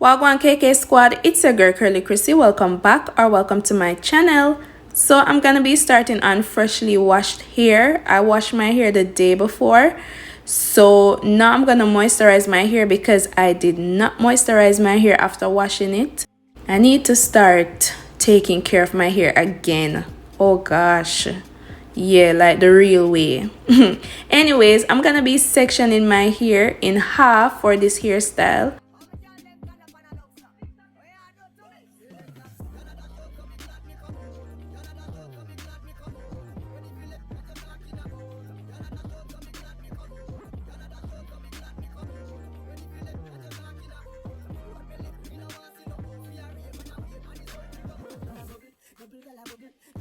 Wagwan KK squad, it's your girl Curly Krissy. Welcome back or welcome to my channel. So I'm gonna be starting on freshly washed hair. I washed my hair the day before, so now I'm gonna moisturize my hair because I did not moisturize my hair after washing it. I need to start taking care of my hair again. Oh gosh, yeah, like the real way. Anyways, I'm gonna be sectioning my hair in half for this hairstyle.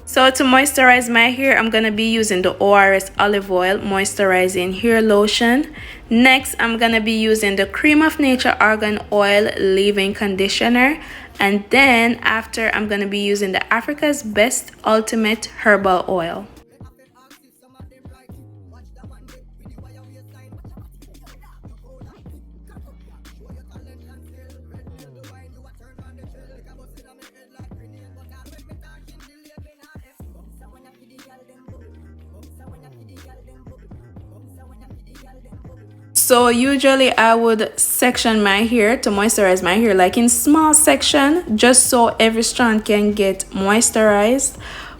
So to moisturize my hair, I'm going to be using the ORS olive oil moisturizing hair lotion. Next, I'm going to be using the Cream of Nature argan oil leave-in conditioner. And then after, I'm going to be using the Africa's Best Ultimate Herbal Oil. So usually I would section my hair to moisturize my hair like in small section just so every strand can get moisturized.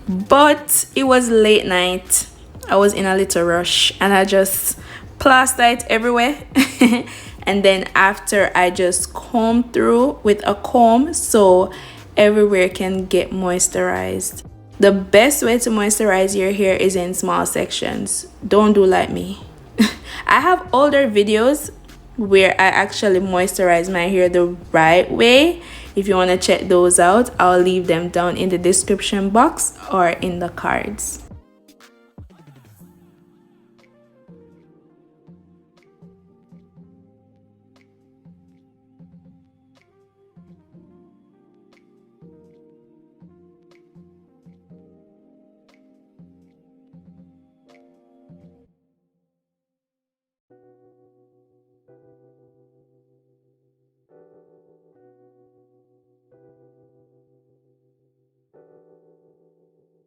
But it was late night. I was in a little rush and I just plastered it everywhere. And then after I just comb through with a comb so everywhere can get moisturized. The best way to moisturize your hair is in small sections. Don't do like me. I have older videos where I actually moisturize my hair the right way. If you want to check those out, I'll leave them down in the description box or in the cards.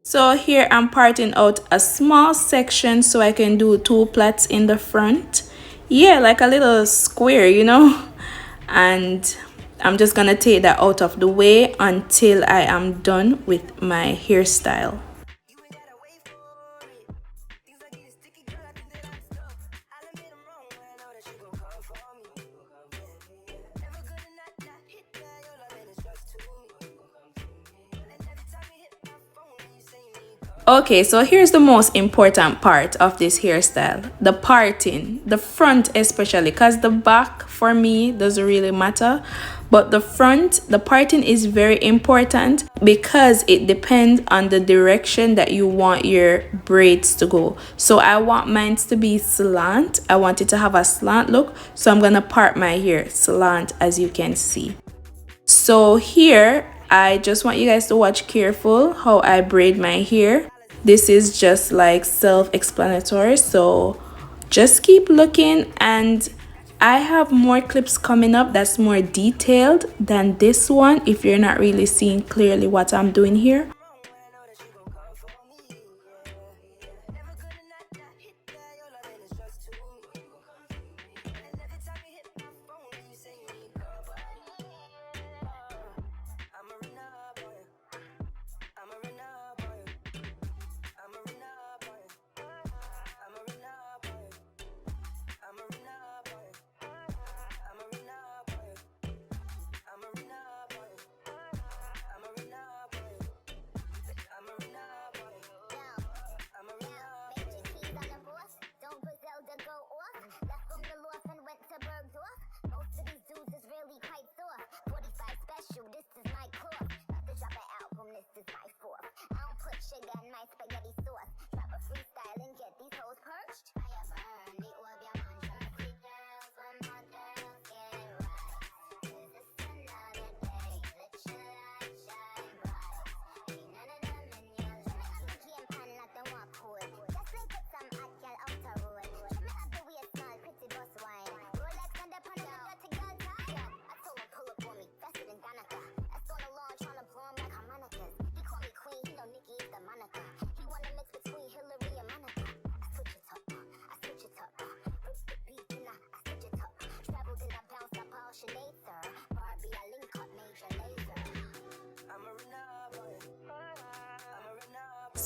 So here I'm parting out a small section so I can do two plaits in the front. Yeah, like a little square, you know. And I'm just gonna take that out of the way until I am done with my hairstyle. Okay, so here's the most important part of this hairstyle, the parting, the front especially, because the back for me doesn't really matter, but the front, the parting is very important because it depends on the direction that you want your braids to go. So I want mine to be slant. I want it to have a slant look, so I'm gonna part my hair slant, as you can see. So here I just want you guys to watch careful how I braid my hair. This is just like self-explanatory, so just keep looking. And I have more clips coming up that's more detailed than this one if you're not really seeing clearly what I'm doing here.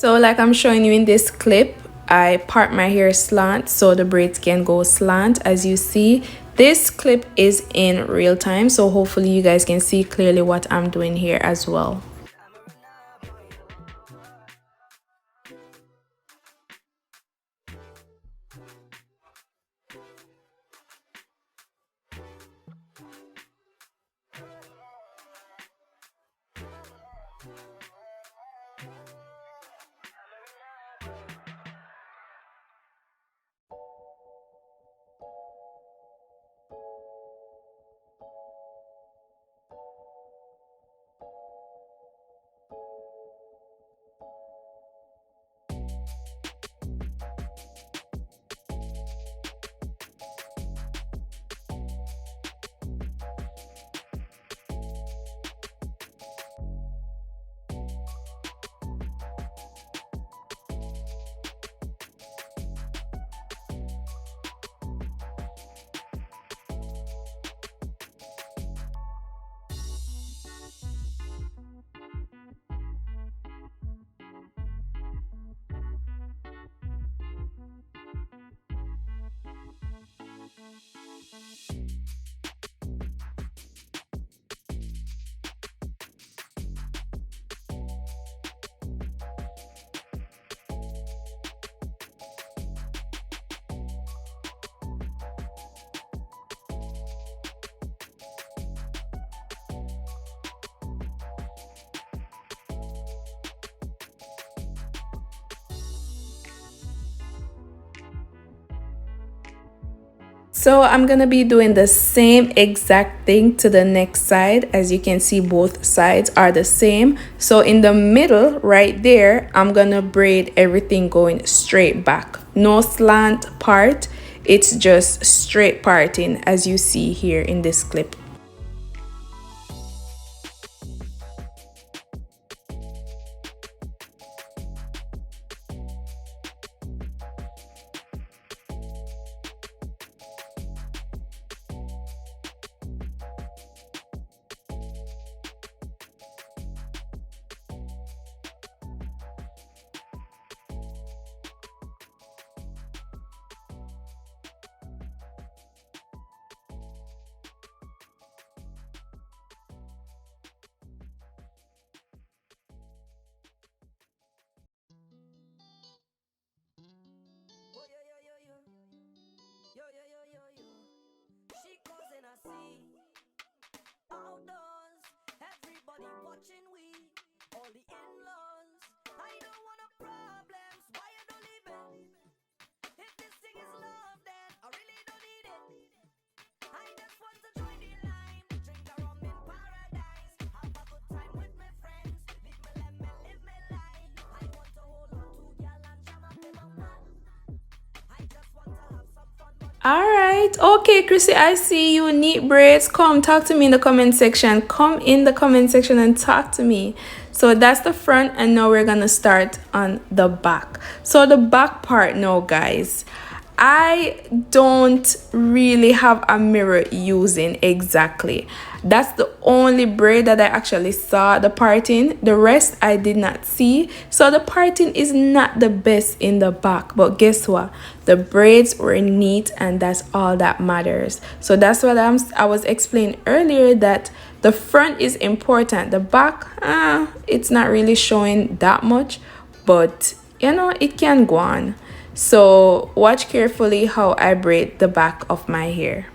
So like I'm showing you in this clip, I part my hair slant so the braids can go slant. As you see, this clip is in real time, so hopefully you guys can see clearly what I'm doing here as well. So I'm gonna be doing the same exact thing to the next side. As you can see, both sides are the same. So in the middle right there, I'm gonna braid everything going straight back. No slant part, it's just straight parting as you see here in this clip. Outdoors, everybody watching we, all the in-laws. I don't want no problems, why you don't leave it? If this thing is love, then I really don't need it. I just want to join the line, drink a rum in paradise, have a good time with my friends, let me live my life. I want to hold on to girl and jam up in my man. I just want to have some fun. Alright, okay, Krissy, I see you. Neat braids. Come talk to me in the comment section. Come in the comment section and talk to me. So that's the front, and now we're gonna start on the back. So the back part now, guys, I don't really have a mirror using exactly. That's the only braid that I actually saw the parting. The rest I did not see. So the parting is not the best in the back. But guess what? The braids were neat, and that's all that matters. So that's what I was explaining earlier, that the front is important. The back, it's not really showing that much. But, you know, it can go on. So watch carefully how I braid the back of my hair.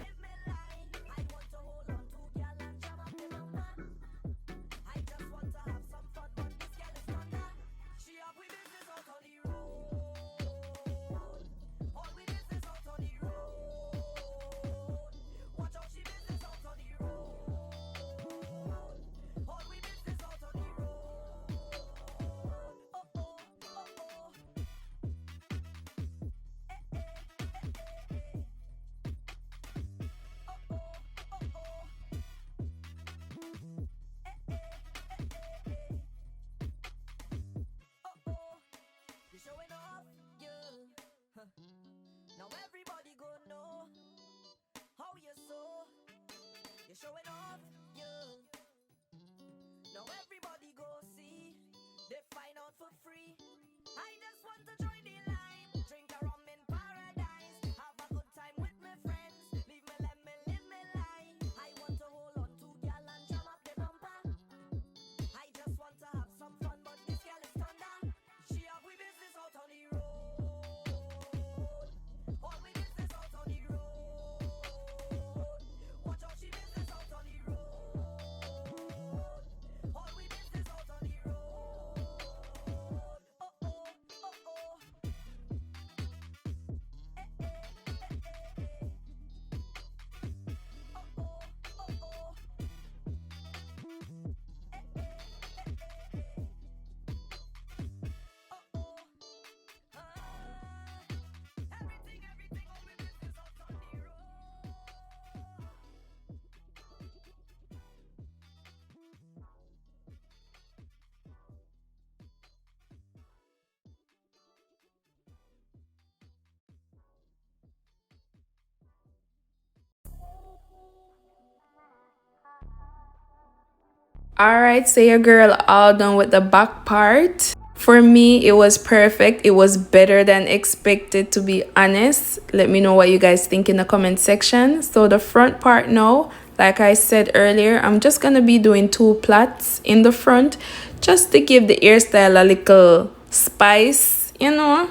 Alright, so your girl all done with the back part. For me, it was perfect. It was better than expected, to be honest. Let me know what you guys think in the comment section. So the front part now, like I said earlier, I'm just gonna be doing 2 plaits in the front just to give the hairstyle a little spice, you know.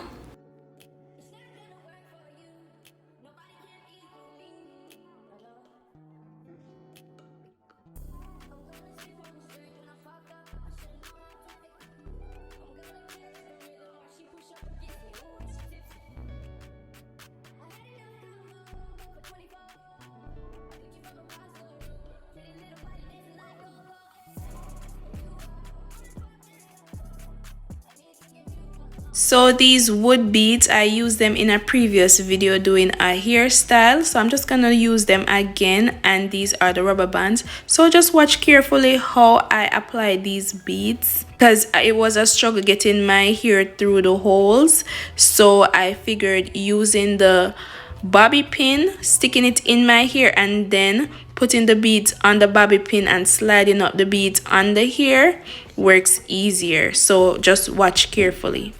So these wood beads, I used them in a previous video doing a hairstyle, so I'm just gonna use them again, and these are the rubber bands. So just watch carefully how I apply these beads, because it was a struggle getting my hair through the holes. So I figured using the bobby pin, sticking it in my hair, and then putting the beads on the bobby pin and sliding up the beads on the hair works easier. So just watch carefully.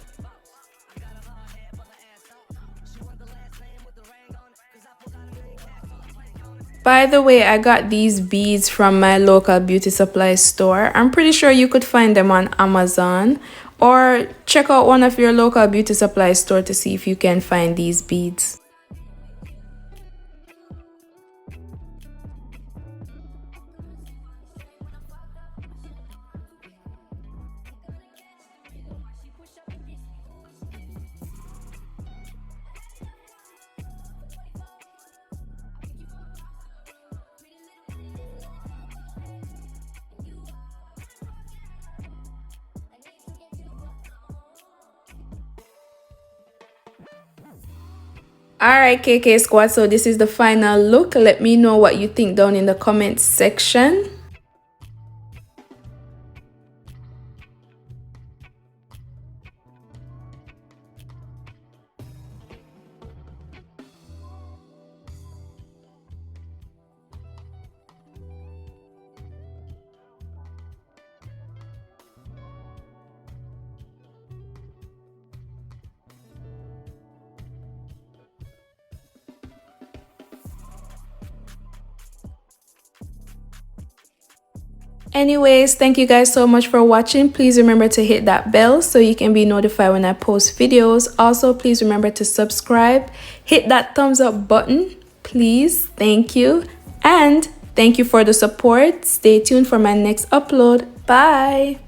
By the way, I got these beads from my local beauty supply store. I'm pretty sure you could find them on Amazon, or check out one of your local beauty supply store to see if you can find these beads. Alright, KK squad, so this is the final look. Let me know what you think down in the comments section. Anyways, thank you guys so much for watching. Please remember to hit that bell so you can be notified when I post videos. Also, please remember to subscribe. Hit that thumbs up button, please. Thank you. And thank you for the support. Stay tuned for my next upload. Bye.